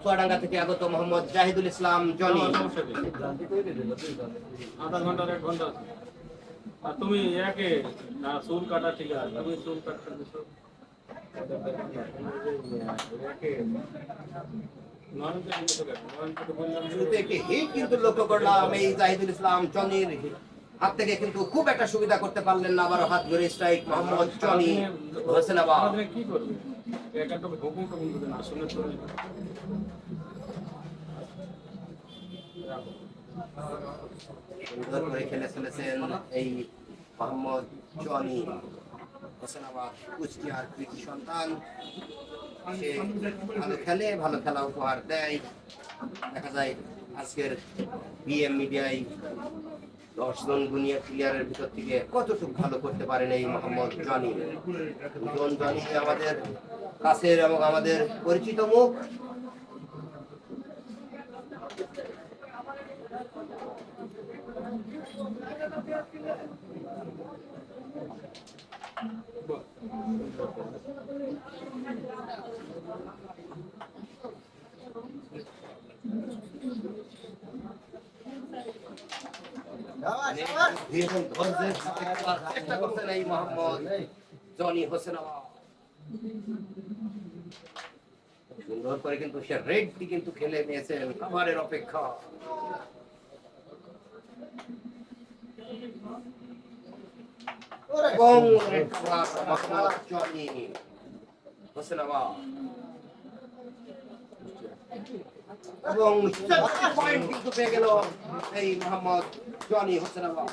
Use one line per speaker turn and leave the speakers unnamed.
চুয়াডাঙ্গা থেকে আগত মোহাম্মদ জাহিদুল ইসলাম জনি।
আধা ঘন্টার 1 ঘন্টা আছে। আর তুমি একে না চুল কাটা ঠিক আছে, তুমি চুল কাটতে দিছো
শুরুতে একটি হিট কিন্তু লক্ষ্য করলাম এই জাহিদুল ইসলাম জনির হাত থেকে, কিন্তু খুব একটা সুবিধা করতে পারলেন না। আবারও হাত ধরে স্ট্রাইক মোহাম্মদ জনি হোসেনাবাদ।
কি করবে একা তো হুকুম টুকুম দিবে না, শুনে তো
সুন্দর করে খেলে ফেলেছেন এই মোহাম্মদ জনি হোসেনাবাদ, কুষ্টিয়ার কৃতি সন্তান। সে ভালো খেলে, ভালো খেলা উপহার দেয়। দেখা যায় আজকের বিএম মিডিয়ায় 10 জন জুনিয়র প্লেয়ারের ভিতর থেকে কতটুকু ভালো করতে পারেন এই মোহাম্মদ জনি। দুজন জনি আমাদের কাছের এবং আমাদের পরিচিত মুখ। চেষ্টা করছেন এই মোহাম্মদ জনি হোসেনাবাদ। সুন্দর করে কিন্তু সে রেডটি কিন্তু খেলে নিয়েছেন, খাবারের অপেক্ষা। এবং রেড খাবার মোহাম্মদ জনি হোসেনাবাদ এবং পয়েন্ট কিন্তু পেয়ে গেল এই মোহাম্মদ জনি হোসেনাবাদ।